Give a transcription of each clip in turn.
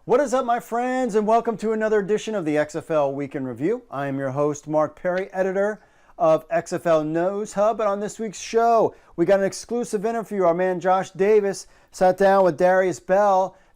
What is up, my friends, and welcome to another edition of the XFL Week in Review. I am your host, Mark Perry, editor of XFL News Hub, and on this week's show, we got an exclusive interview. Our man Josh Davis sat down with Derrius,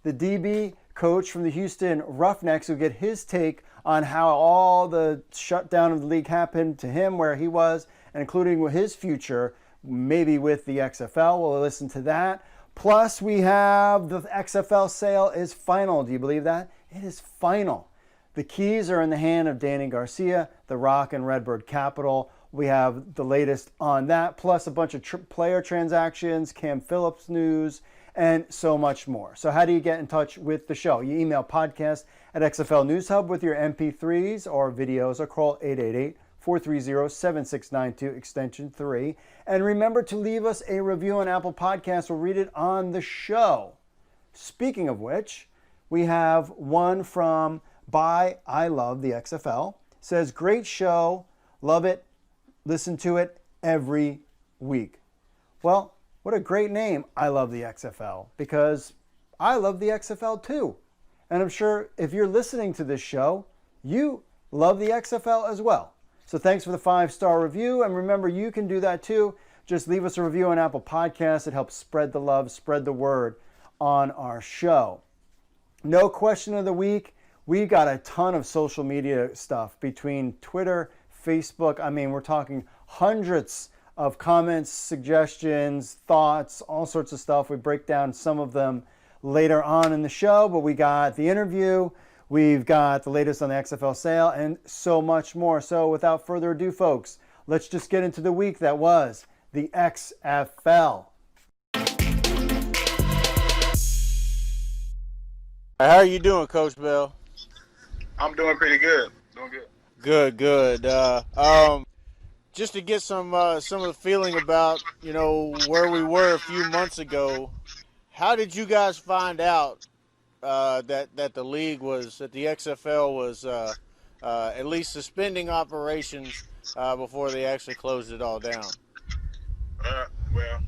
the DB coach from the Houston Roughnecks, who get his take on how all the shutdown of the league happened to him, where he was, and including his future, maybe with the XFL. We'll listen to that. Plus, we have the XFL sale is final. Do you believe that? It is final. The keys are in the hand of Danny Garcia, the Rock and Redbird Capital. We have the latest on that, plus a bunch of player transactions, Cam Phillips news, and so much more. So how do you get in touch with the show? You email podcast at XFL News Hub with your MP3s or videos, or call 888-430-7692, extension 3. And remember to leave us a review on Apple Podcasts. We'll read it on the show. Speaking of which, we have one from I Love the XFL. Says, great show, love it, listen to it every week. Well, what a great name, I Love the XFL, because I love the XFL too. And I'm sure if you're listening to this show, you love the XFL as well. So thanks for the 5-star review, and remember, you can do that too. Just leave us a review on Apple Podcasts. It helps spread the love, spread the word on our show. No question of the week. We got a ton of social media stuff between Twitter, Facebook. I mean, we're talking hundreds of comments, suggestions, thoughts, all sorts of stuff. We break down some of them later on in the show, but we got the interview. We've got the latest on the XFL sale and so much more. So without further ado, folks, let's just get into the week that was the XFL. How are you doing, Coach Bell? I'm doing pretty good. Doing good. Good. Just to get some of the feeling about, where we were a few months ago, how did you guys find out that the league was, that the XFL was at least suspending operations before they actually closed it all down? Well,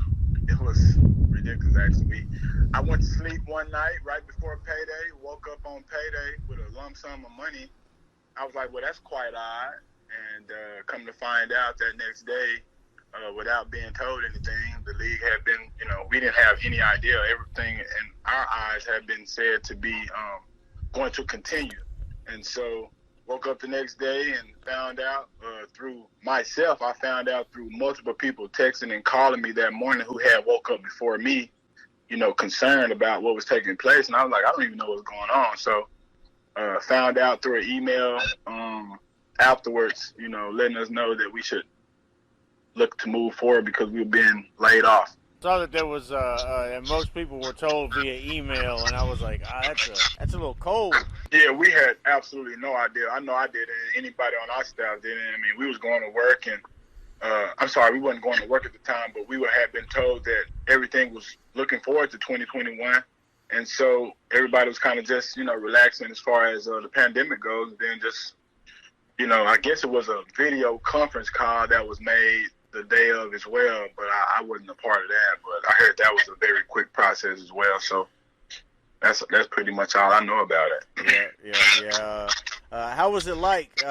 it was ridiculous, actually. I went to sleep one night right before payday, woke up on payday with a lump sum of money. I was like, well, that's quite odd. And come to find out that next day, without being told anything, the league had been, we didn't have any idea. Everything in our eyes had been said to be going to continue. And so woke up the next day and found out through myself, I found out through multiple people texting and calling me that morning who had woke up before me, concerned about what was taking place. And I was like, I don't even know what's going on. So found out through an email afterwards, letting us know that we should look to move forward because we were being laid off. Saw that there was, and most people were told via email, and I was like, that's a little cold. Yeah, we had absolutely no idea. I know I didn't. Anybody on our staff didn't. I mean, we was going to work, and we wasn't going to work at the time, but we had been told that everything was looking forward to 2021. And so everybody was kind of just, relaxing as far as the pandemic goes. Then just, I guess it was a video conference call that was made the day of as well, but I wasn't a part of that. But I heard that was a very quick process as well. So that's pretty much all I know about it. Yeah. How was it like,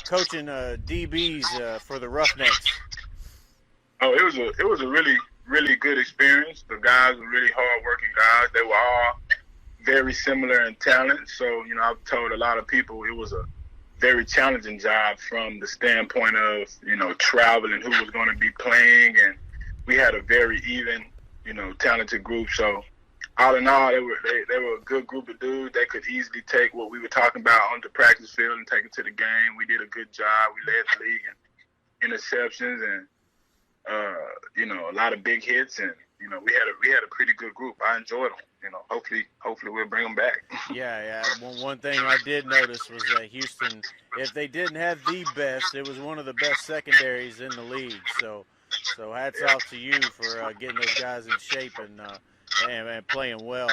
coaching DBs for the Roughnecks? Oh, it was a really, really good experience. The guys were really hard-working guys. They were all very similar in talent. So, I've told a lot of people it was a very challenging job from the standpoint of, travel and who was going to be playing. And we had a very even, talented group. So all in all, they were a good group of dudes. They could easily take what we were talking about onto the practice field and take it to the game. We did a good job. We led the league in interceptions and, a lot of big hits. And, we had a pretty good group. I enjoyed them. Hopefully we'll bring them back. Yeah. One thing I did notice was that Houston, if they didn't have the best, it was one of the best secondaries in the league. So hats off to you for getting those guys in shape and playing well.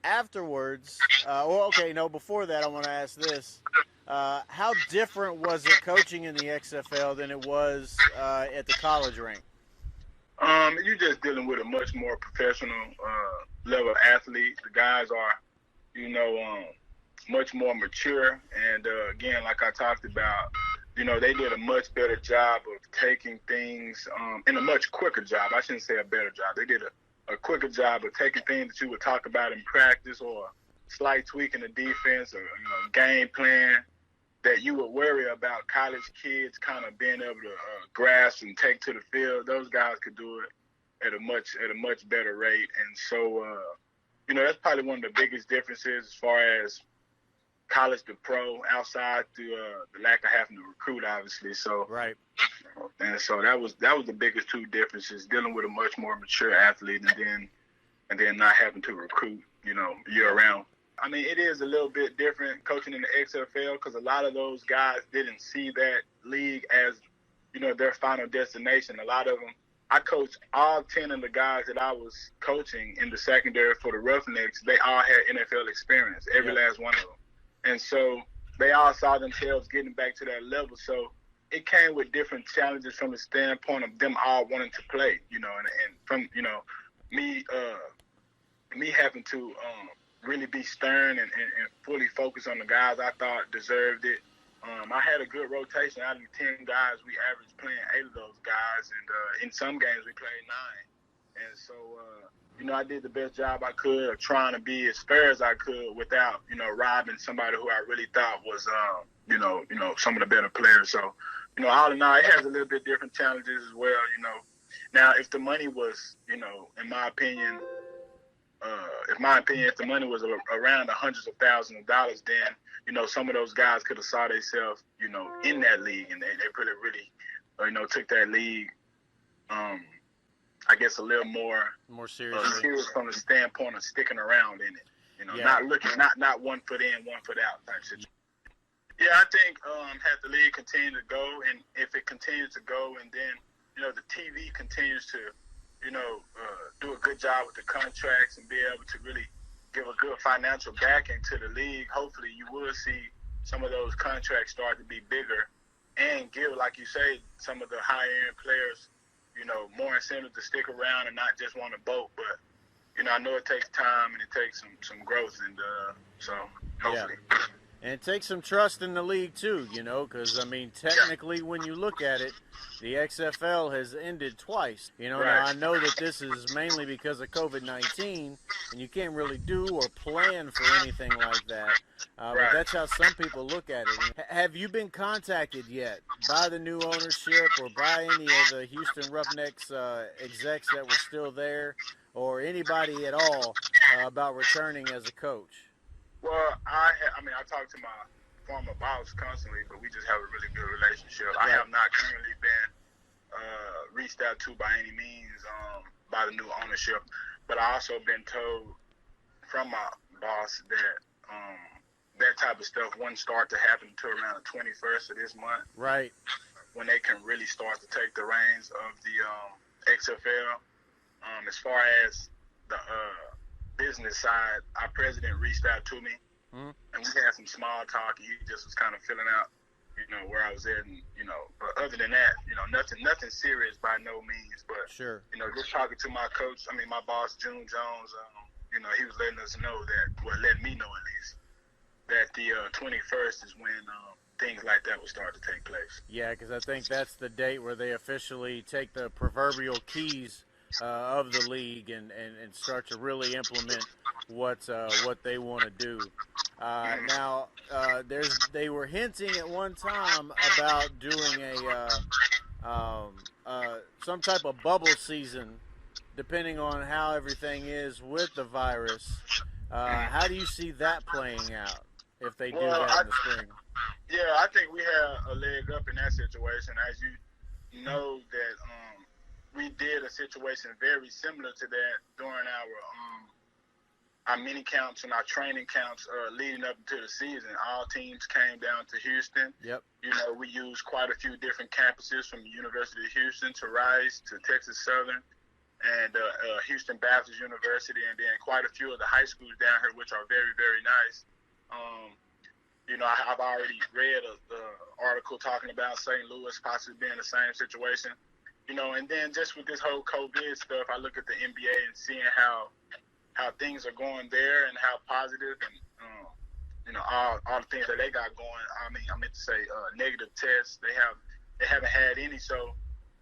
Afterwards, before that, I want to ask this. How different was it coaching in the XFL than it was at the college rank? You're just dealing with a much more professional level athlete. The guys are much more mature. And again, like I talked about, they did a much better job of taking things, and a much quicker job. I shouldn't say a better job. They did a quicker job of taking things that you would talk about in practice or slight tweak in the defense or game plan that you would worry about college kids kind of being able to grasp and take to the field. Those guys could do it at a much better rate. And so, that's probably one of the biggest differences as far as college to pro, outside the lack of having to recruit, obviously. So right. And so that was the biggest two differences: dealing with a much more mature athlete, and then not having to recruit, year round. I mean, it is a little bit different coaching in the XFL because a lot of those guys didn't see that league as, their final destination. A lot of them, I coached all 10 of the guys that I was coaching in the secondary for the Roughnecks. They all had NFL experience, every last one of them. And so they all saw themselves getting back to that level. So it came with different challenges from the standpoint of them all wanting to play, and from, me having to really be stern and fully focus on the guys I thought deserved it. I had a good rotation. Out of the 10 guys, we averaged playing 8 of those guys. And in some games, we played 9. And so, I did the best job I could of trying to be as fair as I could without, robbing somebody who I really thought was, some of the better players. So, all in all, it has a little bit different challenges as well, Now, if the money was, in my opinion, if the money was around the hundreds of thousands of dollars, then, some of those guys could have saw themselves, in that league. And they really, took that league, I guess, a little more seriously, serious from the standpoint of sticking around in it. Not looking, not 1 foot in, 1 foot out type situation. Yeah, I think had the league continue to go, and if it continues to go, and then, the TV continues to, do a good job with the contracts and be able to really give a good financial backing to the league, hopefully you will see some of those contracts start to be bigger and give, like you say, some of the higher-end players, more incentive to stick around and not just want to boat. But, I know it takes time and it takes some growth, and so hopefully. Yeah. And it takes some trust in the league, too, because, technically when you look at it, the XFL has ended twice. Now I know that this is mainly because of COVID-19, and you can't really do or plan for anything like that. But that's how some people look at it. Have you been contacted yet by the new ownership or by any of the Houston Roughnecks execs that were still there, or anybody at all about returning as a coach? Well, I talk to my former boss constantly, but we just have a really good relationship. I have not currently been reached out to by any means by the new ownership, but I also been told from my boss that that type of stuff wouldn't start to happen until around the 21st of this month. Right. When they can really start to take the reins of the XFL. As far as the business side, our president reached out to me, and we had some small talk. He just was kind of filling out, where I was at, and but other than that, nothing serious by no means. But sure, just talking to my coach, my boss June Jones, he was letting us know letting me know at least that the 21st is when things like that will start to take place. Yeah, because I think that's the date where they officially take the proverbial keys of the league and start to really implement what they want to do. Now, they were hinting at one time about doing some type of bubble season, depending on how everything is with the virus. How do you see that playing out if they do that in the spring? Yeah, I think we have a leg up in that situation. As you know, that we did a situation very similar to that during our mini camps and our training camps leading up to the season. All teams came down to Houston. Yep. We used quite a few different campuses, from the University of Houston to Rice to Texas Southern and Houston Baptist University, and then quite a few of the high schools down here, which are very, very nice. I've already read an article talking about St. Louis possibly being the same situation. And then just with this whole COVID stuff, I look at the NBA and seeing how how things are going there and how positive and all the things that they got going. I meant to say negative tests. They haven't had any. So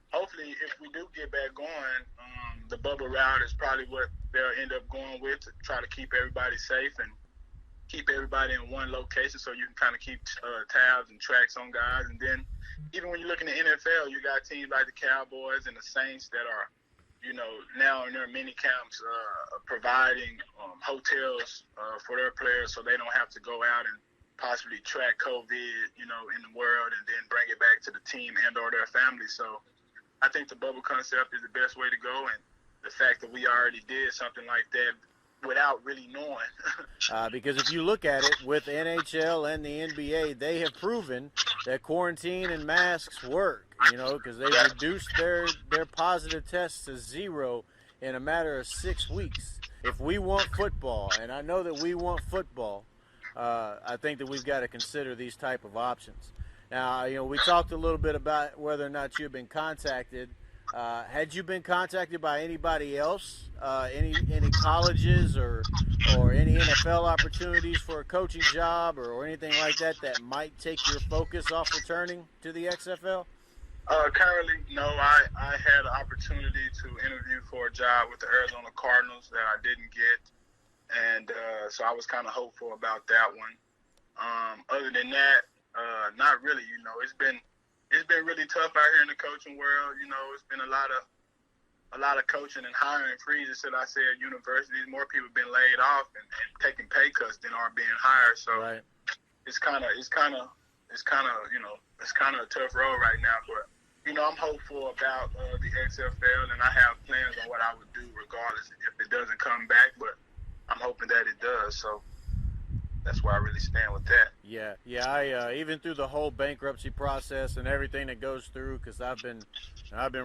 hopefully, if we do get back going, the bubble route is probably what they'll end up going with to try to keep everybody safe and keep everybody in one location so you can kind of keep tabs and tracks on guys. And then even when you look in the NFL, you got teams like the Cowboys and the Saints that are, now in their mini camps providing hotels for their players so they don't have to go out and possibly track COVID, in the world and then bring it back to the team and or their family. So I think the bubble concept is the best way to go. And the fact that we already did something like that without really knowing. Because if you look at it with NHL and the NBA, they have proven that quarantine and masks work, because they reduced their positive tests to 0 in a matter of 6 weeks. If we want football, and I know that we want football, I think that we've got to consider these type of options. Now, we talked a little bit about whether or not you've been contacted. Had you been contacted by anybody else, any colleges or any NFL opportunities for a coaching job or anything like that might take your focus off returning to the XFL? Currently, no. I had an opportunity to interview for a job with the Arizona Cardinals that I didn't get, and so I was kind of hopeful about that one. Other than that, not really. It's been really tough out here in the coaching world. It's been a lot of coaching and hiring freezes, should I say, at universities. More people have been laid off and taking pay cuts than are being hired. So right. It's kind of a tough road right now. But I'm hopeful about the XFL, and I have plans on what I would do regardless if it doesn't come back. But I'm hoping that it does. So that's where I really stand with that. Yeah. I even through the whole bankruptcy process and everything that goes through, because I've been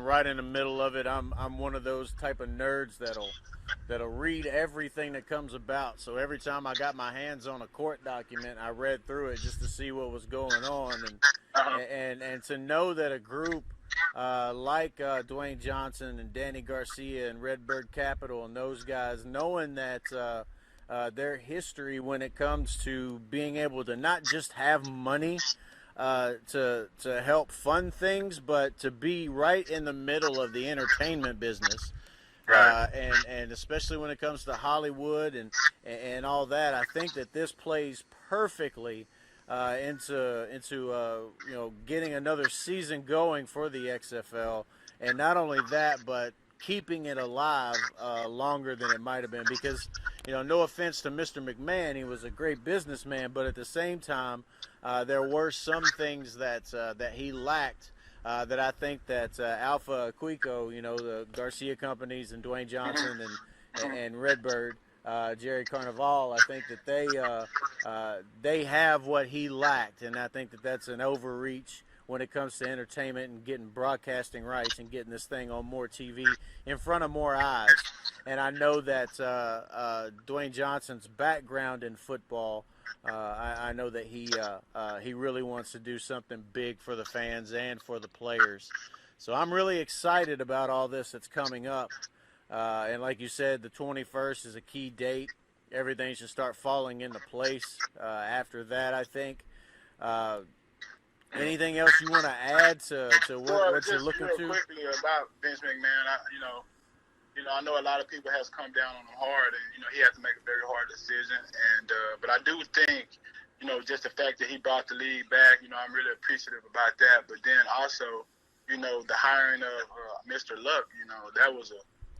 right in the middle of it. I'm one of those type of nerds that'll read everything that comes about. So every time I got my hands on a court document, I read through it just to see what was going on, and to know that a group like Dwayne Johnson and Danny Garcia and Redbird Capital and those guys, knowing that their history when it comes to being able to not just have money to help fund things, but to be right in the middle of the entertainment business. Right. And especially when it comes to Hollywood and all that, I think that this plays perfectly into getting another season going for the XFL, and not only that, but keeping it alive longer than it might have been. Because no offense to Mr. McMahon, he was a great businessman, but at the same time, there were some things that he lacked. That I think that Alpha Quico, the Garcia companies and Dwayne Johnson and Redbird, Jerry Carnival, I think that they have what he lacked, and I think that that's an overreach when it comes to entertainment and getting broadcasting rights and getting this thing on more TV in front of more eyes. And I know that Dwayne Johnson's background in football, I know that he really wants to do something big for the fans and for the players. So I'm really excited about all this that's coming up. And like you said, the 21st is a key date. Everything should start falling into place after that, I think. Anything else you want to add to what you're looking to? Quickly about Vince McMahon, I know a lot of people has come down on him hard, and he had to make a very hard decision. And but I do think, just the fact that he brought the league back, I'm really appreciative about that. But then also, the hiring of Mr. Luck, that was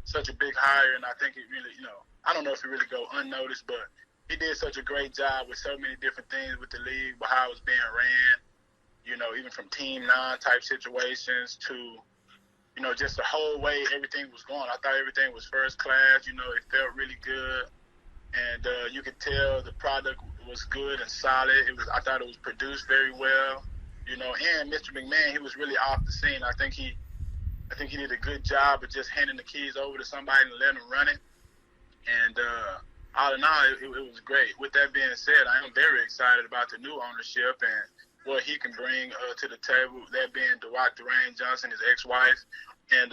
such a big hire, and I think it really, I don't know if it really go unnoticed, but he did such a great job with so many different things with the league, with how it was being ran. Even from Team 9 type situations to, just the whole way everything was going. I thought everything was first class. It felt really good. And you could tell the product was good and solid. I thought it was produced very well. And Mr. McMahon, he was really off the scene. I think he did a good job of just handing the keys over to somebody and letting them run it. And all in all, it was great. With that being said, I am very excited about the new ownership and what he can bring to the table, that being Dwayne Johnson, his ex-wife, and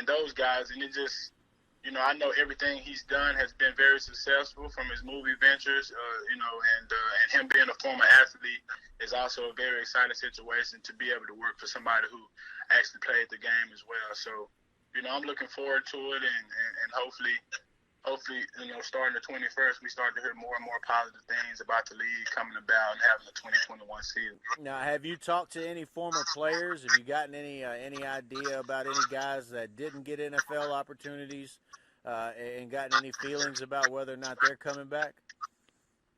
those guys. And it just, I know everything he's done has been very successful from his movie ventures, and him being a former athlete is also a very exciting situation to be able to work for somebody who actually played the game as well. So, I'm looking forward to it, and hopefully, starting the 21st, we start to hear more and more positive things about the league coming about and having the 2021 season. Now, have you talked to any former players? Have you gotten any idea about any guys that didn't get NFL opportunities, and gotten any feelings about whether or not they're coming back?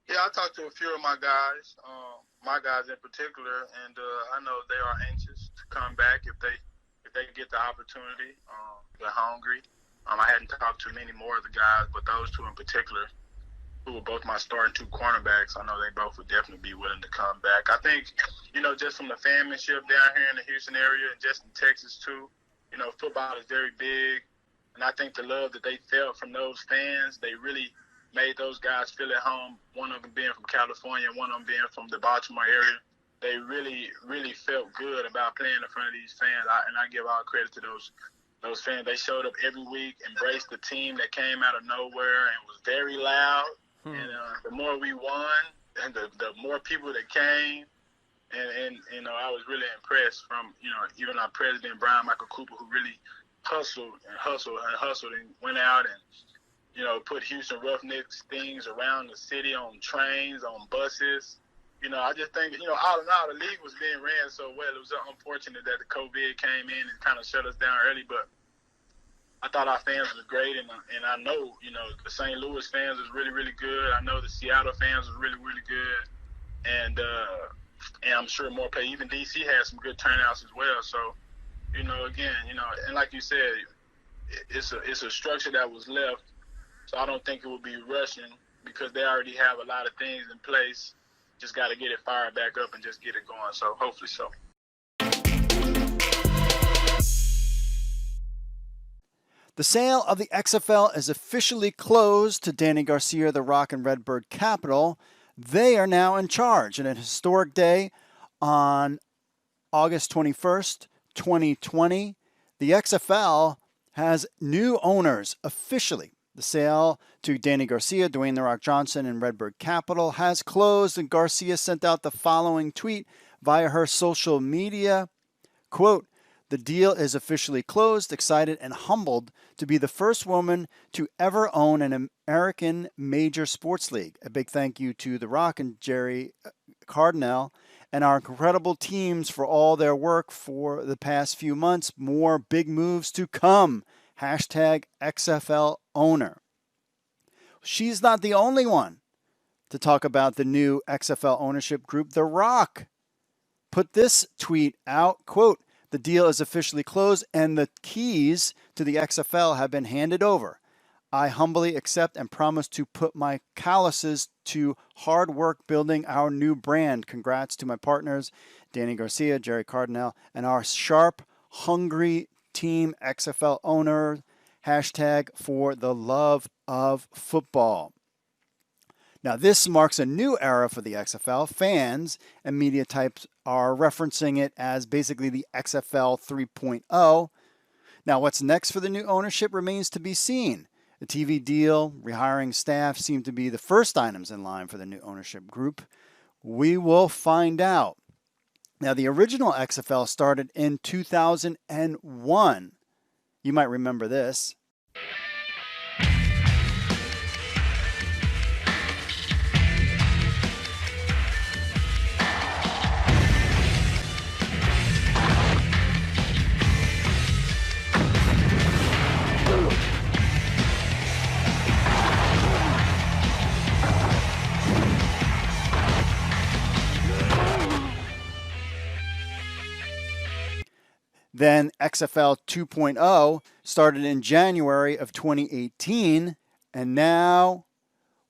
Yeah, I talked to a few of my guys in particular, and I know they are anxious to come back if they get the opportunity. They're hungry. I hadn't talked to many more of the guys, but those two in particular, who were both my starting two cornerbacks, I know they both would definitely be willing to come back. I think, just from the fanmanship down here in the Houston area and just in Texas too, football is very big. And I think the love that they felt from those fans, they really made those guys feel at home. One of them being from California, one of them being from the Baltimore area. They really, really felt good about playing in front of these fans. And I give all credit to those fans. They showed up every week, embraced the team that came out of nowhere and was very loud. And the more we won, and the more people that came, and I was really impressed from, even our president, Brian Michael Cooper, who really hustled and went out and, put Houston Roughnecks things around the city on trains, on buses. I just think, all in all, the league was being ran so well. It was unfortunate that the COVID came in and kind of shut us down early, but I thought our fans was great, and I know, the St. Louis fans was really, really good. I know the Seattle fans was really, really good, and I'm sure more play. Even DC had some good turnouts as well. So, again, and like you said, it's a structure that was left, so I don't think it will be rushing because they already have a lot of things in place. Just got to get it fired back up and just get it going. So hopefully so. The sale of the XFL is officially closed to Danny Garcia, the Rock and Redbird Capital. They are now in charge. In a historic day on August 21st, 2020, the XFL has new owners officially. The sale to Danny Garcia, Dwayne "The Rock" Johnson, and Redbird Capital has closed, and Garcia sent out the following tweet via her social media. Quote, "The deal is officially closed. Excited and humbled to be the first woman to ever own an American major sports league. A big thank you to The Rock and Jerry Cardinal and our incredible teams for all their work for the past few months. More big moves to come. Hashtag XFL owner." She's not the only one to talk about the new XFL ownership group. The Rock put this tweet out, quote, "The deal is officially closed and the keys to the XFL have been handed over. I humbly accept and promise to put my calluses to hard work building our new brand. Congrats to my partners, Danny Garcia, Jerry Cardinal, and our sharp, hungry team XFL owner. Hashtag for the love of football." Now, this marks a new era for the XFL. Fans and media types are referencing it as basically the XFL 3.0. Now, what's next for the new ownership remains to be seen. The TV deal, rehiring staff seem to be the first items in line for the new ownership group. We will find out. Now, the original XFL started in 2001. You might remember this. Then XFL 2.0 started in January of 2018, and now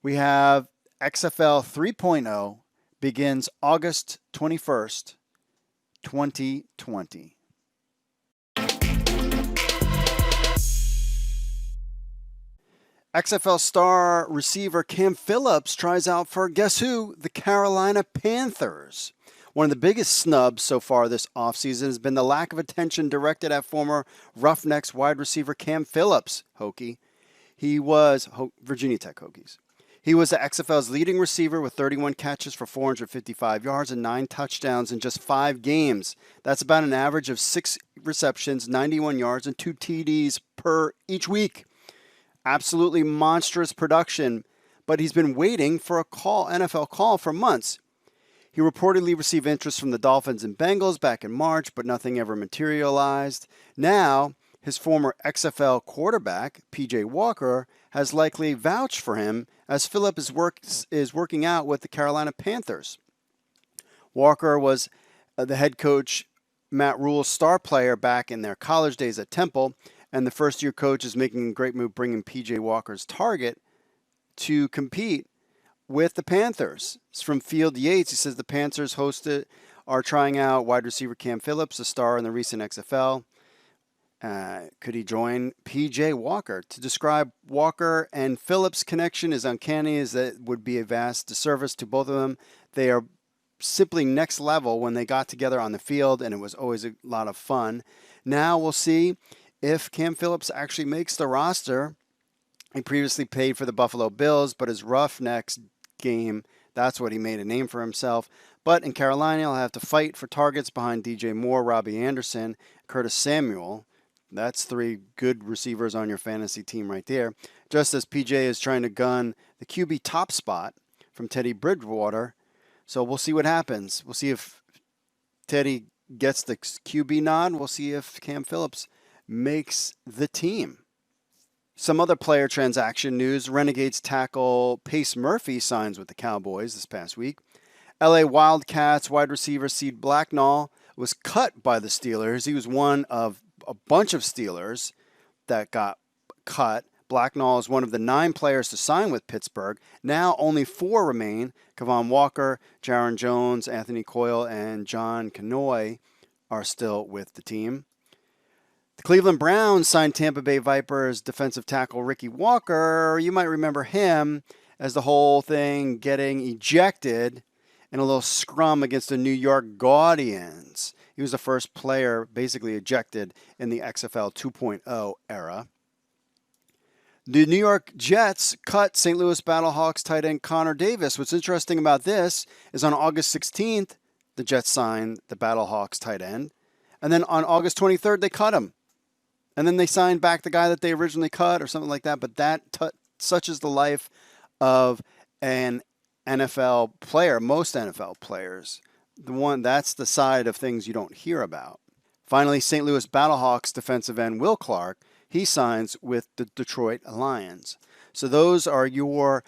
we have XFL 3.0 begins August 21st, 2020. XFL star receiver Cam Phillips tries out for, guess who? The Carolina Panthers. One of the biggest snubs so far this offseason has been the lack of attention directed at former Roughnecks wide receiver Cam Phillips, Hokie. He was Virginia Tech Hokies. He was the XFL's leading receiver with 31 catches for 455 yards and 9 touchdowns in just 5 games. That's about an average of 6 receptions, 91 yards, and 2 TDs per each week. Absolutely monstrous production, but he's been waiting for a NFL call for months. He reportedly received interest from the Dolphins and Bengals back in March, but nothing ever materialized. Now, his former XFL quarterback, P.J. Walker, has likely vouched for him as Phillip is working out with the Carolina Panthers. Walker was the head coach Matt Rule's star player back in their college days at Temple, and the first-year coach is making a great move bringing P.J. Walker's target to compete with the Panthers. It's from Field Yates. He says the Panthers are trying out wide receiver Cam Phillips, a star in the recent XFL. Could he join P.J. Walker? To describe Walker and Phillips' connection is uncanny, as that would be a vast disservice to both of them. They are simply next level when they got together on the field, and it was always a lot of fun. Now we'll see if Cam Phillips actually makes the roster. He previously played for the Buffalo Bills, but his Roughnecks game, that's what he made a name for himself. But in Carolina, he'll have to fight for targets behind DJ Moore, Robbie Anderson, Curtis Samuel. That's 3 good receivers on your fantasy team right there. Just as PJ is trying to gun the QB top spot from Teddy Bridgewater. So we'll see what happens. We'll see if Teddy gets the QB nod. We'll see if Cam Phillips makes the team. Some other player transaction news. Renegades tackle Pace Murphy signs with the Cowboys this past week. LA Wildcats wide receiver Seed Blacknall was cut by the Steelers. He was one of a bunch of Steelers that got cut. Blacknall is one of the 9 players to sign with Pittsburgh. Now only 4 remain. Kevon Walker, Jaron Jones, Anthony Coyle, and John Canoy are still with the team. The Cleveland Browns signed Tampa Bay Vipers defensive tackle Ricky Walker. You might remember him as the whole thing getting ejected in a little scrum against the New York Guardians. He was the first player basically ejected in the XFL 2.0 era. The New York Jets cut St. Louis BattleHawks tight end Connor Davis. What's interesting about this is on August 16th, the Jets signed the BattleHawks tight end. And then on August 23rd, they cut him. And then they signed back the guy that they originally cut or something like that. But such is the life of an NFL player, most NFL players. That's the side of things you don't hear about. Finally, St. Louis BattleHawks defensive end Will Clark, he signs with the Detroit Lions. So those are your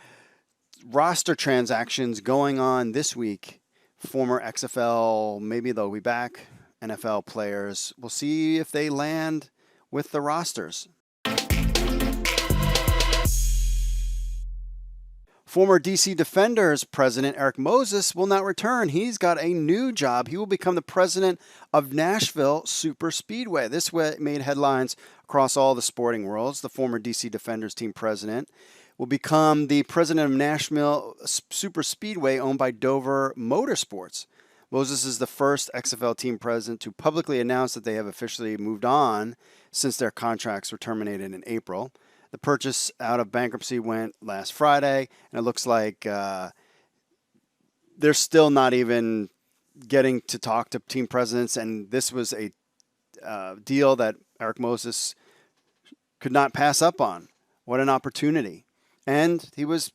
roster transactions going on this week. Former XFL, maybe they'll be back, NFL players. We'll see if they land with the rosters. Former DC Defenders president Eric Moses will not return. He's got a new job. He will become the president of Nashville Super Speedway. This made headlines across all the sporting worlds. The former DC Defenders team president will become the president of Nashville Super Speedway, owned by Dover Motorsports. Moses is the first XFL team president to publicly announce that they have officially moved on since their contracts were terminated in April. The purchase out of bankruptcy went last Friday, and it looks like they're still not even getting to talk to team presidents, and this was a deal that Eric Moses could not pass up on. What an opportunity. And he was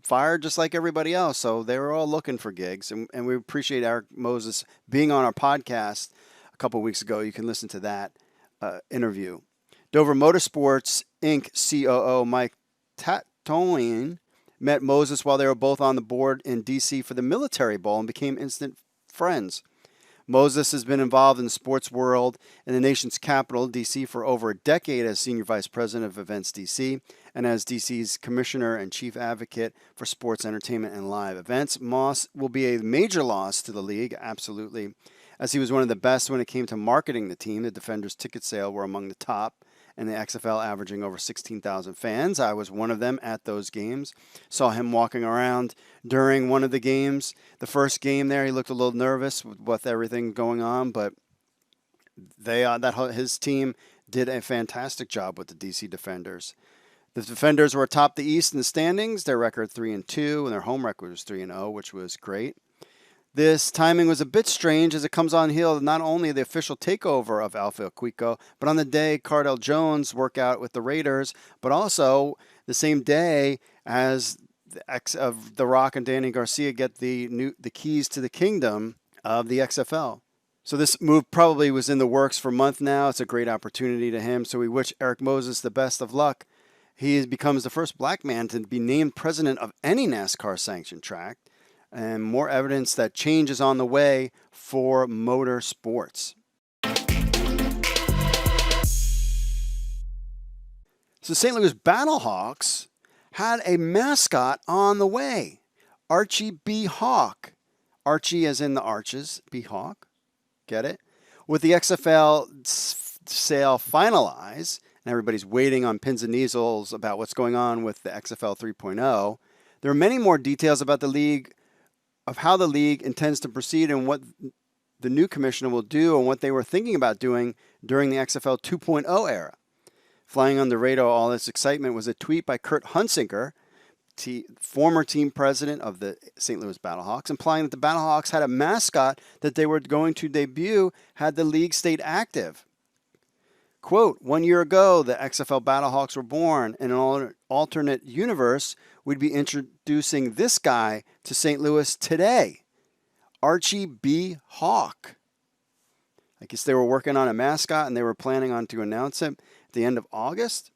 fired just like everybody else, so they were all looking for gigs, and we appreciate Eric Moses being on our podcast a couple of weeks ago. You can listen to that interview. Dover Motorsports Inc. COO Mike Tatoian met Moses while they were both on the board in D.C. for the Military Bowl and became instant friends. Moses has been involved in the sports world in the nation's capital, D.C., for over a decade as Senior Vice President of Events D.C. and as D.C.'s Commissioner and Chief Advocate for Sports, Entertainment, and Live Events. Moss will be a major loss to the league, absolutely, as he was one of the best when it came to marketing the team. The Defenders' ticket sale were among the top, and the XFL averaging over 16,000 fans. I was one of them at those games. Saw him walking around during one of the games. The first game there, he looked a little nervous with everything going on, but his team did a fantastic job with the DC Defenders. The Defenders were atop the East in the standings. Their record 3-2, and their home record was 3-0, which was great. This timing was a bit strange as it comes on heel of not only the official takeover of Alpha Equico, but on the day Cardell Jones worked out with the Raiders, but also the same day as the ex of The Rock and Danny Garcia get the keys to the kingdom of the XFL. So this move probably was in the works for a month now. It's a great opportunity to him. So we wish Eric Moses the best of luck. He becomes the first black man to be named president of any NASCAR sanctioned track, and more evidence that change is on the way for motor sports. So St. Louis BattleHawks had a mascot on the way, Archie B. Hawk. Archie as in the arches, B. Hawk. Get it? With the XFL sale finalized, and everybody's waiting on pins and needles about what's going on with the XFL 3.0, there are many more details about the league, of how the league intends to proceed and what the new commissioner will do and what they were thinking about doing during the XFL 2.0 era. Flying on the radar all this excitement was a tweet by Kurt Hunsicker, former team president of the St. Louis BattleHawks, implying that the BattleHawks had a mascot that they were going to debut had the league stayed active. Quote, 1 year ago, the XFL BattleHawks were born. In an alternate universe, we'd be introducing this guy to St. Louis today, Archie B. Hawk. I guess they were working on a mascot and they were planning on to announce him at the end of August.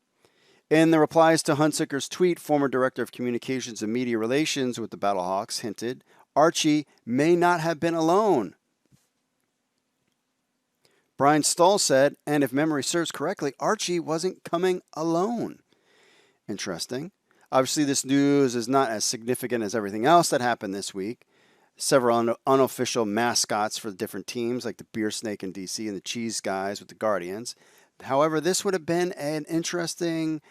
In the replies to Hunsicker's tweet, former director of communications and media relations with the BattleHawks hinted Archie may not have been alone. Brian Stahl said, and if memory serves correctly, Archie wasn't coming alone. Interesting. Obviously, this news is not as significant as everything else that happened this week. Several unofficial mascots for the different teams, like the Beer Snake in DC and the Cheese Guys with the Guardians. However, this would have been an interesting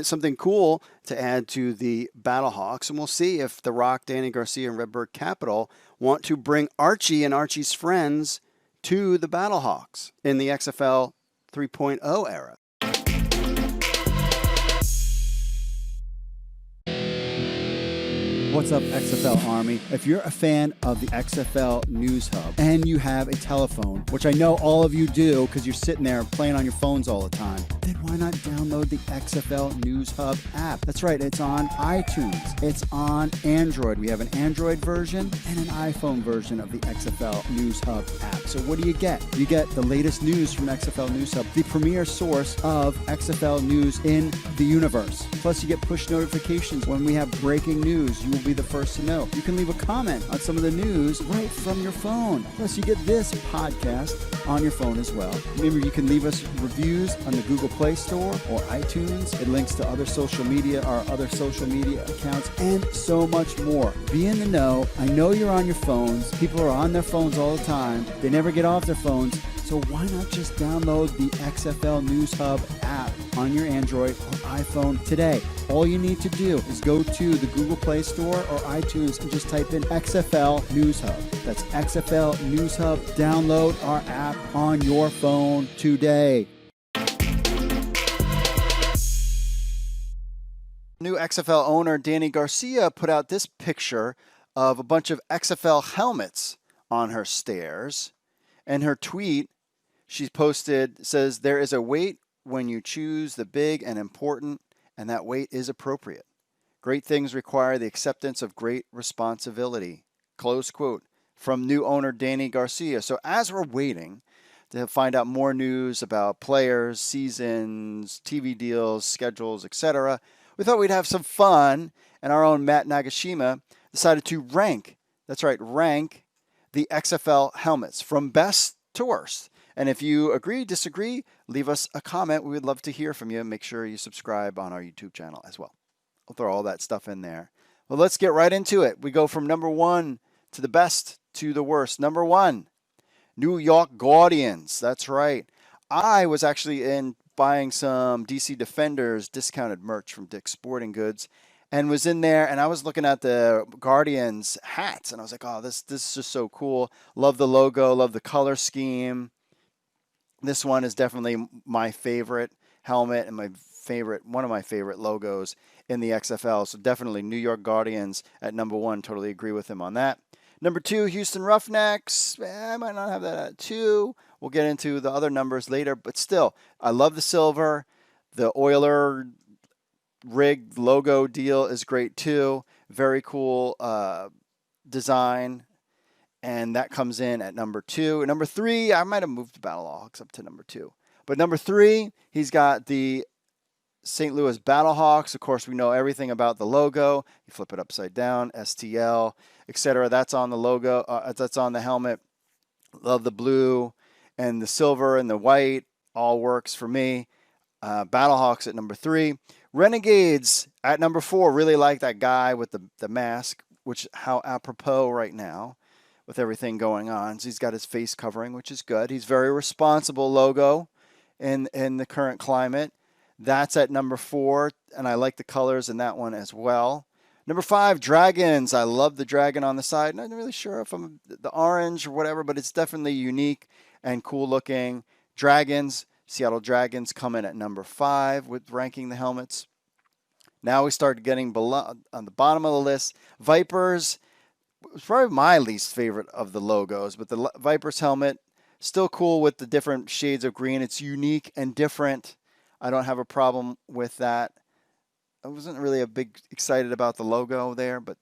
something cool to add to the BattleHawks, and we'll see if The Rock, Danny Garcia, and Redbird Capital want to bring Archie and Archie's friends to the BattleHawks in the XFL 3.0 era. What's up, XFL Army? If you're a fan of the XFL News Hub and you have a telephone, which I know all of you do because you're sitting there playing on your phones all the time, then why not download the XFL News Hub app? That's right, it's on iTunes. It's on Android. We have an Android version and an iPhone version of the XFL News Hub app. So what do you get? You get the latest news from XFL News Hub, the premier source of XFL news in the universe. Plus, you get push notifications when we have breaking news. You will be the first to know. You can leave a comment on some of the news right from your phone. Plus, you get this podcast on your phone as well. Remember, you can leave us reviews on the Google Play Store or iTunes. It links to other social media, our other social media accounts, and so much more. Be in the know. I know you're on your phones. People are on their phones all the time. They never get off their phones. So why not just download the XFL News Hub app on your Android or iPhone today? All you need to do is go to the Google Play Store or iTunes and just type in XFL News Hub. That's XFL News Hub. Download our app on your phone today. New XFL owner Danny Garcia put out this picture of a bunch of XFL helmets on her stairs. And her tweet, she posted, says, "There is a weight when you choose the big and important, and that weight is appropriate. Great things require the acceptance of great responsibility." Close quote from new owner Danny Garcia. So as we're waiting to find out more news about players, seasons, TV deals, schedules, etc., we thought we'd have some fun, and our own Matt Nagashima decided to rank the XFL helmets from best to worst. And if you agree, disagree, leave us a comment. We would love to hear from you. Make sure you subscribe on our YouTube channel as well. We'll throw all that stuff in there. Well, let's get right into it. We go from number one to the best to the worst. Number one, New York Guardians. That's right. I was actually in buying some DC Defenders discounted merch from Dick's Sporting Goods, and was in there, and I was looking at the Guardians hats, and I was like, oh, this is just so cool. Love the logo, love the color scheme. This one is definitely my favorite helmet and my one of my favorite logos in the XFL. So definitely New York Guardians at number 1. Totally agree with him on that. Number 2, Houston Roughnecks. I might not have that at 2. We'll get into the other numbers later, but still, I love the silver. The Oiler rig logo deal is great too. Very cool design. And that comes in at number 2. Number 3, I might have moved the BattleHawks up to number 2. But number 3, he's got the St. Louis BattleHawks. Of course, we know everything about the logo. You flip it upside down, STL, etc. That's on the logo. That's on the helmet. Love the blue and the silver and the white. All works for me. BattleHawks at number 3. Renegades at number 4. Really like that guy with the mask, which how apropos right now with everything going on. So he's got his face covering, which is good. He's very responsible logo in the current climate. That's at number 4, and I like the colors in that one as well. Number 5, Dragons. I love the dragon on the side. Not really sure if I'm the orange or whatever, but it's definitely unique and cool looking. Dragons, Seattle Dragons come in at number 5 with ranking the helmets. Now we start getting below, on the bottom of the list. Vipers. It's probably my least favorite of the logos, but the Vipers helmet, still cool with the different shades of green. It's unique and different. I don't have a problem with that. I wasn't really excited about the logo there, but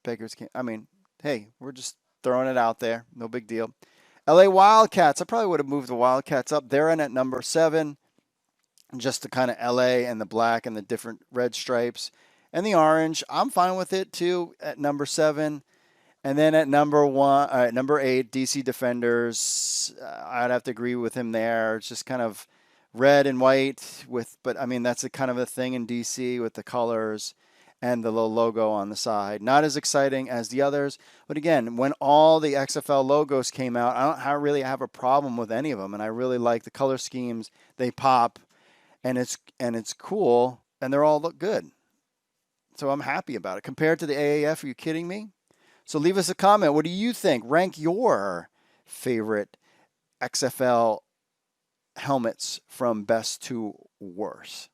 beggars can't. I mean, hey, we're just throwing it out there. No big deal. LA Wildcats. I probably would have moved the Wildcats up. They're in at number 7. Just the kind of LA and the black and the different red stripes and the orange. I'm fine with it too at number 7. And then at number 8, DC Defenders. I'd have to agree with him there. It's just kind of red and white but I mean, that's a kind of a thing in DC with the colors and the little logo on the side. Not as exciting as the others. But again, when all the XFL logos came out, I don't really have a problem with any of them. And I really like the color schemes. They pop and it's cool and they're all look good. So I'm happy about it. Compared to the AAF, are you kidding me? So leave us a comment. What do you think? Rank your favorite XFL helmets from best to worst.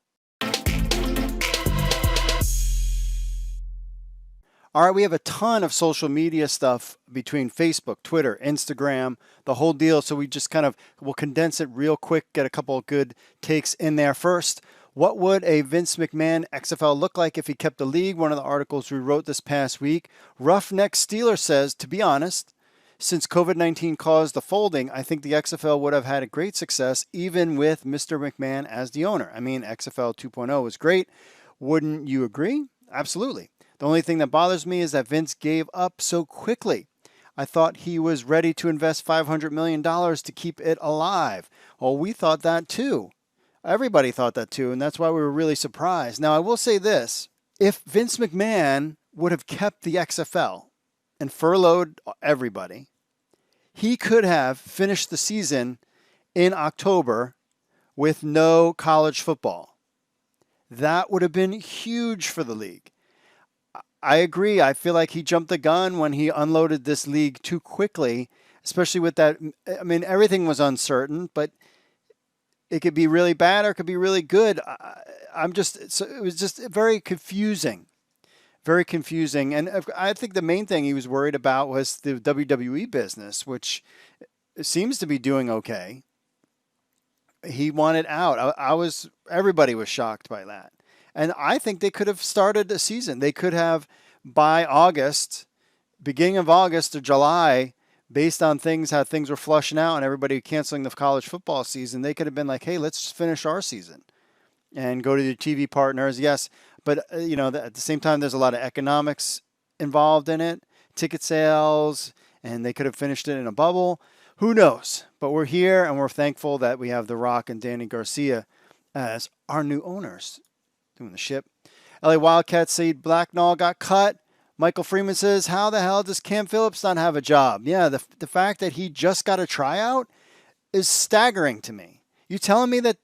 All right, we have a ton of social media stuff between Facebook, Twitter, Instagram, the whole deal. So we just we'll condense it real quick, get a couple of good takes in there. First, what would a Vince McMahon XFL look like if he kept the league? One of the articles we wrote this past week. Roughnecks Steeler says, to be honest, since COVID-19 caused the folding, I think the XFL would have had a great success even with Mr. McMahon as the owner. I mean, XFL 2.0 was great. Wouldn't you agree? Absolutely. The only thing that bothers me is that Vince gave up so quickly. I thought he was ready to invest $500 million to keep it alive. Well, we thought that too. Everybody thought that too, and that's why we were really surprised. Now, I will say this. If Vince McMahon would have kept the XFL and furloughed everybody, he could have finished the season in October with no college football. That would have been huge for the league. I agree. I feel like he jumped the gun when he unloaded this league too quickly, especially with that. I mean, everything was uncertain, but it could be really bad or it could be really good. It was just very confusing. Very confusing. And I think the main thing he was worried about was the WWE business, which seems to be doing okay. He wanted out. Everybody was shocked by that. And I think they could have started a season. They could have, by August, beginning of August or July, based on how things were flushing out and everybody canceling the college football season, they could have been like, hey, let's finish our season and go to the TV partners. Yes, but at the same time, there's a lot of economics involved in it, ticket sales, and they could have finished it in a bubble. Who knows? But we're here, and we're thankful that we have The Rock and Danny Garcia as our new owners doing the ship. LA Wildcats say Blacknall got cut. Michael Freeman says, how the hell does Cam Phillips not have a job? Yeah, the fact that he just got a tryout is staggering to me. You telling me that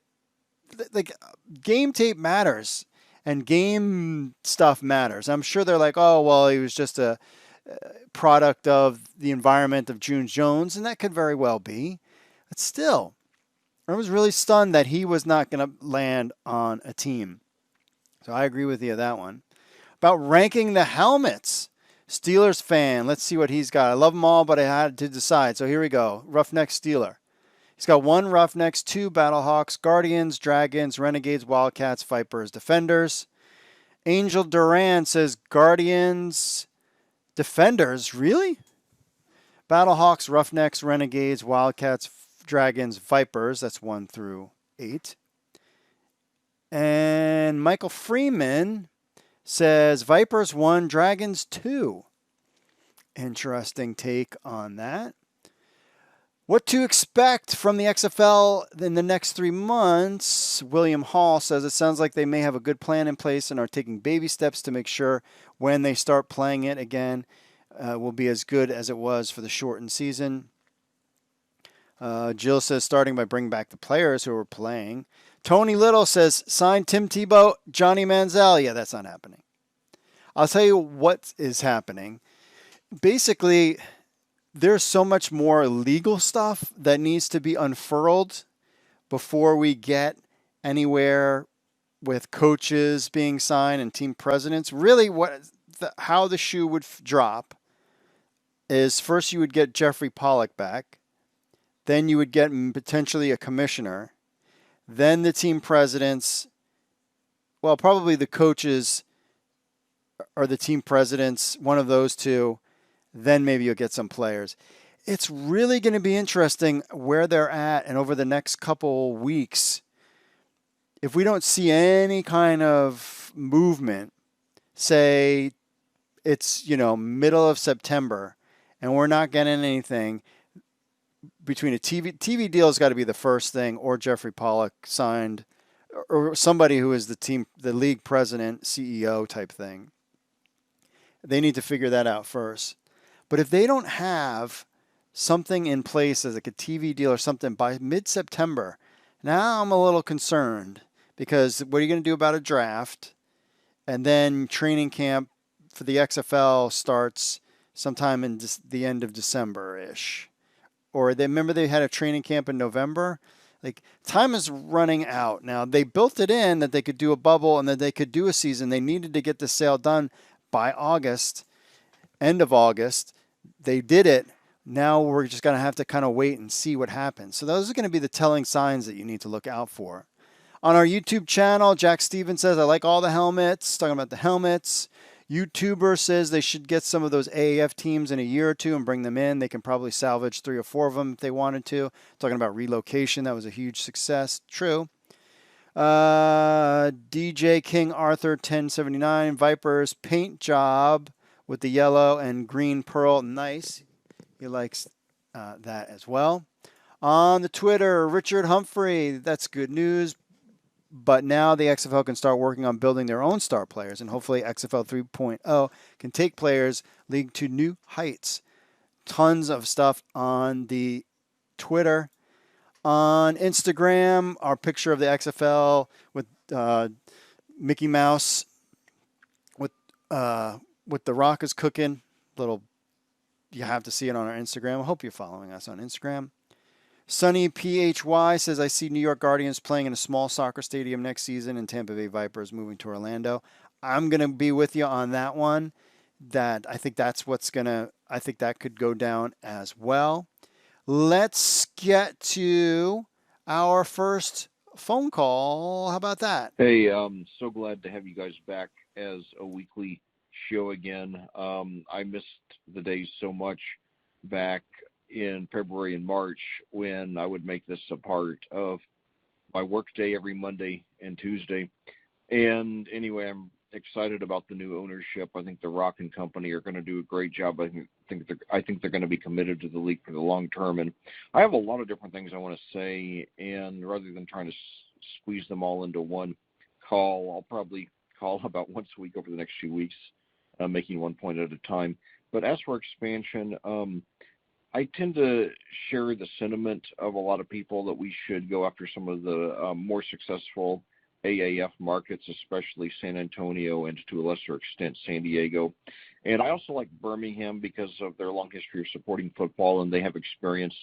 game tape matters and game stuff matters? I'm sure they're like, oh, well, he was just a product of the environment of June Jones, and that could very well be. But still, I was really stunned that he was not going to land on a team. So I agree with you on that one. About ranking the helmets. Steelers fan. Let's see what he's got. I love them all, but I had to decide. So here we go. Roughnecks Steeler. He's got 1 Roughnecks, 2 BattleHawks, Guardians, Dragons, Renegades, Wildcats, Vipers, Defenders. Angel Duran says Guardians, Defenders. Really? BattleHawks, Roughnecks, Renegades, Wildcats, Dragons, Vipers. That's 1 through 8. And Michael Freeman says Vipers 1, Dragons 2. Interesting take on that. What to expect from the XFL in the next 3 months? William Hall says it sounds like they may have a good plan in place and are taking baby steps to make sure when they start playing it again will be as good as it was for the shortened season. Jill says starting by bringing back the players who were playing. Tony Little says sign Tim Tebow, Johnny Manziel. Yeah, that's not happening. I'll tell you what is happening. Basically, there's so much more legal stuff that needs to be unfurled before we get anywhere with coaches being signed and team presidents. Really, how the shoe would drop is first you would get Jeffrey Pollock back, then you would get potentially a commissioner, then the team presidents, well, probably the coaches or the team presidents, one of those two, then maybe you'll get some players. It's really going to be interesting where they're at, and over the next couple weeks, if we don't see any kind of movement, say it's, middle of September, and we're not getting anything between a TV deal has got to be the first thing, or Jeffrey Pollock signed, or somebody who is the league president, CEO type thing. They need to figure that out first. But if they don't have something in place as like a TV deal or something by mid-September, now I'm a little concerned, because what are you going to do about a draft? And then training camp for the XFL starts sometime in the end of December-ish. Or remember they had a training camp in November? Like, time is running out. Now, they built it in that they could do a bubble and that they could do a season. They needed to get the sale done by August, end of August. They did it. Now we're just going to have to kind of wait and see what happens. So those are going to be the telling signs that you need to look out for. On our YouTube channel, Jack Stevens says, I like all the helmets. Talking about the helmets. YouTuber says they should get some of those AAF teams in a year or two and bring them in. They can probably salvage 3 or 4 of them if they wanted to. Talking about relocation, that was a huge success. True. DJ King Arthur 1079, Vipers paint job with the yellow and green pearl. Nice. He likes that as well. On the Twitter, Richard Humphrey, that's good news. But now the XFL can start working on building their own star players, and hopefully XFL 3.0 can take players league to new heights. Tons of stuff on the Twitter. On Instagram, our picture of the XFL with Mickey Mouse with the Rock is cooking. You have to see it on our Instagram. I hope you're following us on Instagram. Sunny PHY says, I see New York Guardians playing in a small soccer stadium next season and Tampa Bay Vipers moving to Orlando. I'm going to be with you on that one. I think that's I think that could go down as well. Let's get to our first phone call. How about that? Hey, so glad to have you guys back as a weekly show again. I missed the days so much back in February and March when I would make this a part of my work day every Monday and Tuesday. And anyway, I'm excited about the new ownership. I think the Rock and Company are going to do a great job. I think they're going to be committed to the league for the long term. And I have a lot of different things I want to say, and rather than trying to squeeze them all into one call, I'll probably call about once a week over the next few weeks, making one point at a time. But as for expansion, I tend to share the sentiment of a lot of people that we should go after some of the more successful AAF markets, especially San Antonio and to a lesser extent San Diego. And I also like Birmingham because of their long history of supporting football, and they have experience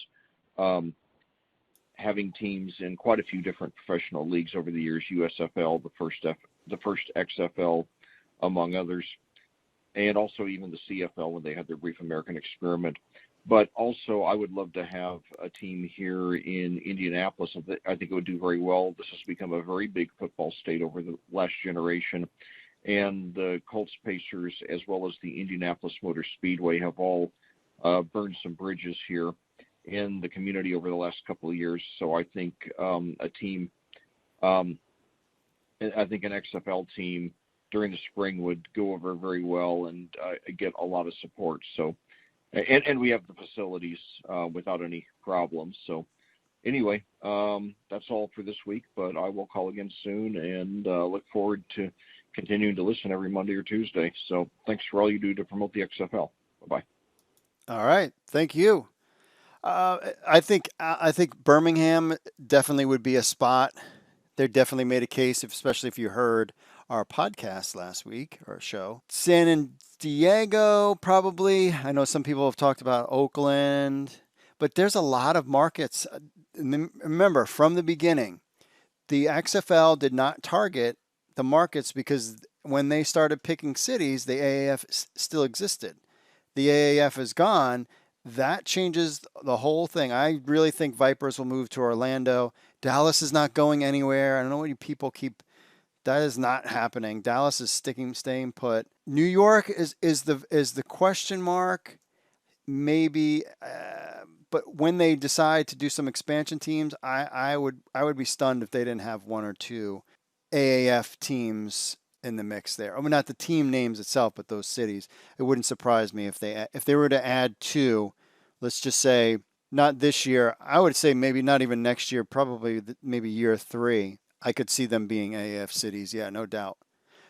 having teams in quite a few different professional leagues over the years, USFL, the first XFL, among others, and also even the CFL when they had their brief American experiment. But also, I would love to have a team here in Indianapolis. I think it would do very well. This has become a very big football state over the last generation. And the Colts Pacers, as well as the Indianapolis Motor Speedway, have all burned some bridges here in the community over the last couple of years. So I think a team, I think an XFL team during the spring would go over very well and get a lot of support. So, and we have the facilities without any problems. So anyway, that's all for this week, but I will call again soon and look forward to continuing to listen every Monday or Tuesday. So thanks for all you do to promote the XFL. Bye-bye. All right. Thank you. I think Birmingham definitely would be a spot. They definitely made a case, especially if you heard our podcast last week, or show. San Diego, probably. I know some people have talked about Oakland, but there's a lot of markets. Remember, from the beginning, the XFL did not target the markets because when they started picking cities, the AAF still existed. The AAF is gone. That changes the whole thing. I really think Vipers will move to Orlando. Dallas is not going anywhere. I don't know what you people keep. That is not happening. Dallas is staying put. New York is the question mark. Maybe, but when they decide to do some expansion teams, I would be stunned if they didn't have one or two AAF teams in the mix there. I mean, not the team names itself, but those cities. It wouldn't surprise me if they were to add two. Let's just say not this year. I would say maybe not even next year. Probably maybe year 3. I could see them being AAF cities. Yeah, no doubt.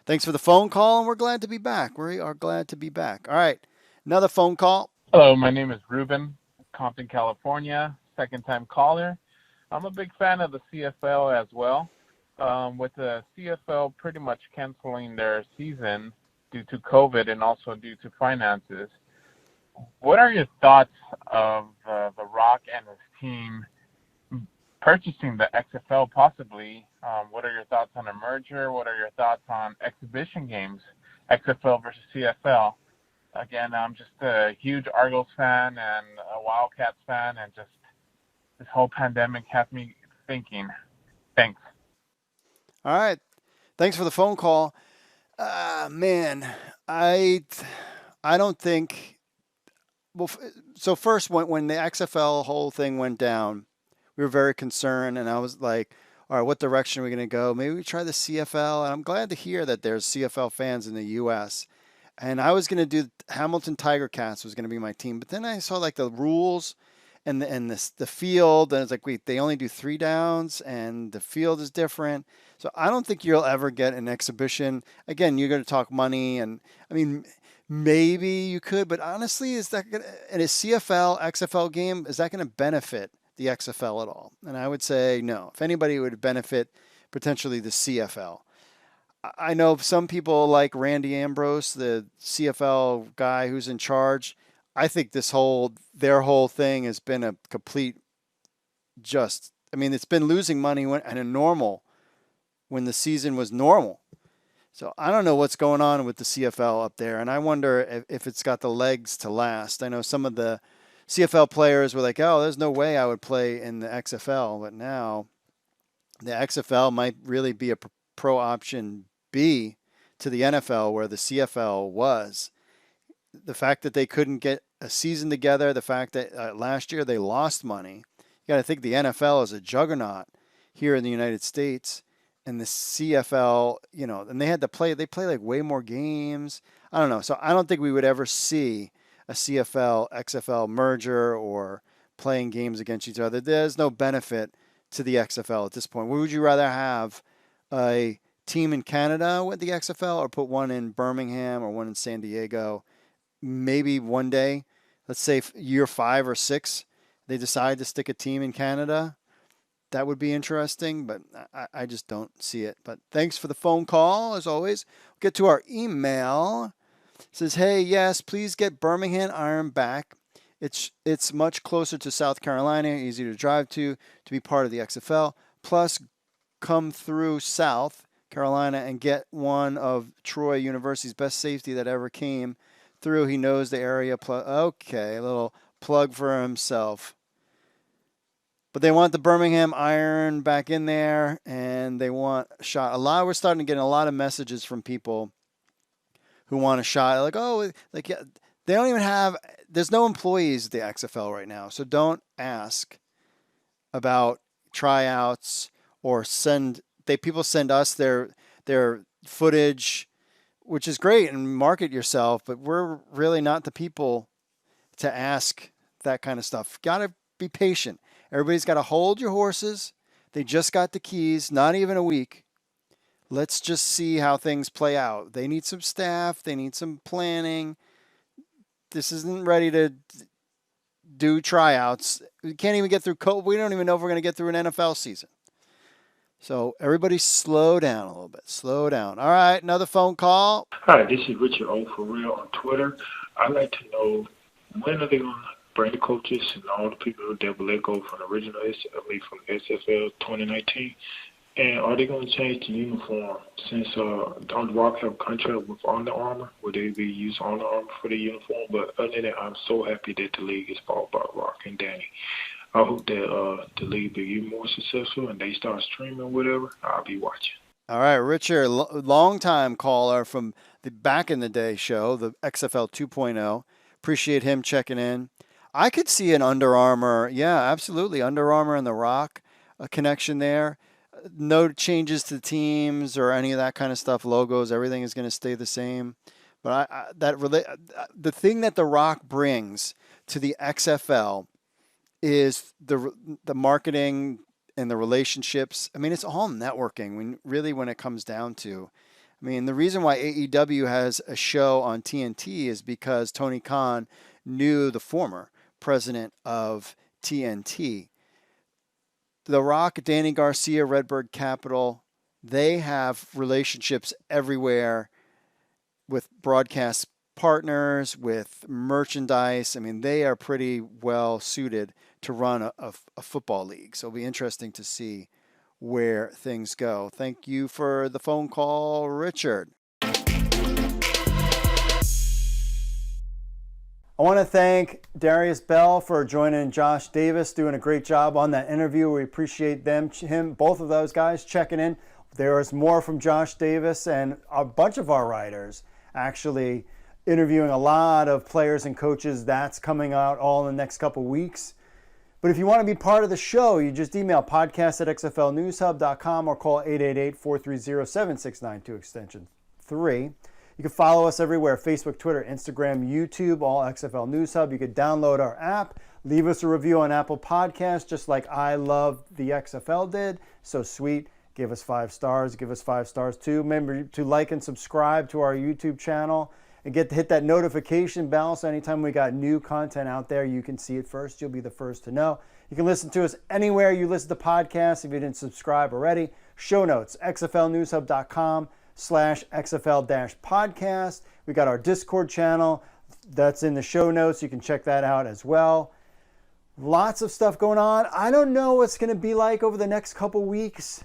Thanks for the phone call, and we're glad to be back. We are glad to be back. All right, another phone call. Hello, my name is Ruben, Compton, California, second-time caller. I'm a big fan of the CFL as well. With the CFL pretty much canceling their season due to COVID and also due to finances, what are your thoughts of The Rock and his team purchasing the XFL possibly? What are your thoughts on a merger? What are your thoughts on exhibition games, XFL versus CFL? Again, I'm just a huge Argos fan and a Wildcats fan, and just this whole pandemic has me thinking. Thanks. All right. Thanks for the phone call. Man, I don't think. Well, so first, when the XFL whole thing went down, we were very concerned, and I was like, all right, what direction are we going to go? Maybe we try the CFL. And I'm glad to hear that there's CFL fans in the U.S. And I was going to do Hamilton Tiger Cats was going to be my team, but then I saw like the rules and the field, and it's like, wait, they only do 3 downs, and the field is different. So I don't think you'll ever get an exhibition. Again, you're going to talk money, and I mean, maybe you could, but honestly, is that in a CFL, XFL game, is that going to benefit the XFL at all? And I would say no. If anybody, it would benefit potentially the CFL. I know some people like Randy Ambrose, the CFL guy who's in charge. I think their whole thing has been a complete it's been losing money when the season was normal. So I don't know what's going on with the CFL up there, and I wonder if it's got the legs to last. I know some of the CFL players were like, oh, there's no way I would play in the XFL, but now the XFL might really be a pro option B to the NFL where the CFL was. The fact that they couldn't get a season together, the fact that last year they lost money. You got to think the NFL is a juggernaut here in the United States, and the CFL, and they play like way more games. I don't know. So I don't think we would ever see a CFL, XFL merger or playing games against each other. There's no benefit to the XFL at this point. Would you rather have a team in Canada with the XFL or put one in Birmingham or one in San Diego? Maybe one day, let's say year 5 or 6, they decide to stick a team in Canada. That would be interesting, but I just don't see it. But thanks for the phone call, as always. We'll get to our email. It says, hey, yes, please get Birmingham Iron back. It's much closer to South Carolina, easy to drive to be part of the XFL. Plus, come through South Carolina and get one of Troy University's best safety that ever came through. He knows the area. Okay, a little plug for himself. But they want the Birmingham Iron back in there, and they want a shot. We're starting to get a lot of messages from people who want a shot. Like, yeah, they don't even have. There's no employees at the XFL right now, so don't ask about tryouts or people send us their footage, which is great, and market yourself. But we're really not the people to ask that kind of stuff. Got to be patient. Everybody's got to hold your horses. They just got the keys, not even a week. Let's just see how things play out. They need some staff. They need some planning. This isn't ready to do tryouts. We can't even get through COVID. We don't even know if we're going to get through an NFL season. So everybody slow down a little bit. Slow down. All right, another phone call. Hi, this is Richard O. For Real on Twitter. I'd like to know, when are they going to bring the coaches and all the people that will let go from the original from XFL 2019? And are they going to change the uniform? Since Don Rock have a contract with Under Armour, will they be using Under Armour for the uniform? But other than that, I'm so happy that the league is bought by Rock and Danny. I hope that the league be even more successful and they start streaming whatever. I'll be watching. All right, Richard, long-time caller from the back in the day show, the XFL 2.0. Appreciate him checking in. I could see an Under Armour, yeah, absolutely, Under Armour and The Rock, a connection there. No changes to teams or any of that kind of stuff, logos, everything is going to stay the same. But the thing that The Rock brings to the XFL is the marketing and the relationships. I mean, it's all networking when it comes down to. I mean, the reason why AEW has a show on TNT is because Tony Khan knew the former president of TNT. The Rock, Danny Garcia, Redbird Capital, they have relationships everywhere with broadcast partners, with merchandise. I mean, they are pretty well suited to run a football league. So it'll be interesting to see where things go. Thank you for the phone call, Richard. I want to thank Derrius Bell for joining Josh Davis, doing a great job on that interview. We appreciate both of those guys checking in. There is more from Josh Davis and a bunch of our writers actually interviewing a lot of players and coaches. That's coming out all in the next couple weeks. But if you want to be part of the show, you just email podcast@xflnewshub.com or call 888-430-7692 extension 3. You can follow us everywhere, Facebook, Twitter, Instagram, YouTube, all XFL News Hub. You could download our app, leave us a review on Apple Podcasts, just like I Love the XFL did. So sweet. Give us 5 stars. Give us 5 stars too. Remember to like and subscribe to our YouTube channel and hit that notification bell so anytime we got new content out there, you can see it first. You'll be the first to know. You can listen to us anywhere you listen to podcasts if you didn't subscribe already. Show notes, xflnewshub.com/XFL-podcast. We got our Discord channel. That's in the show notes. You can check that out as well. Lots of stuff going on. I don't know what's going to be like over the next couple weeks.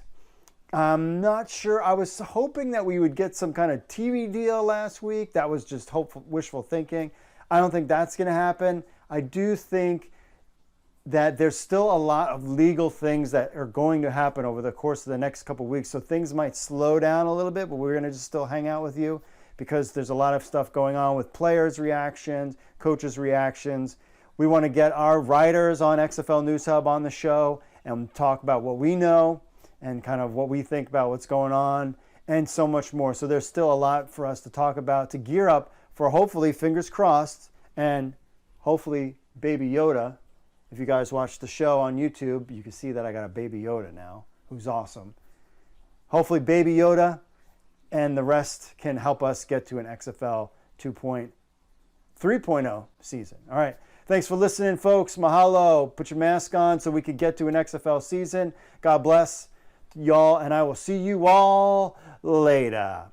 I'm not sure. I was hoping that we would get some kind of TV deal last week. That was just wishful thinking. I don't think that's going to happen. I do think that there's still a lot of legal things that are going to happen over the course of the next couple weeks. So things might slow down a little bit, but we're going to just still hang out with you because there's a lot of stuff going on with players' reactions, coaches' reactions. We want to get our writers on XFL News Hub on the show and talk about what we know and kind of what we think about what's going on and so much more. So there's still a lot for us to talk about to gear up for hopefully, fingers crossed, and hopefully Baby Yoda. If you guys watch the show on YouTube, you can see that I got a Baby Yoda now, who's awesome. Hopefully Baby Yoda and the rest can help us get to an XFL 3.0 season. All right. Thanks for listening, folks. Mahalo. Put your mask on so we can get to an XFL season. God bless y'all, and I will see you all later.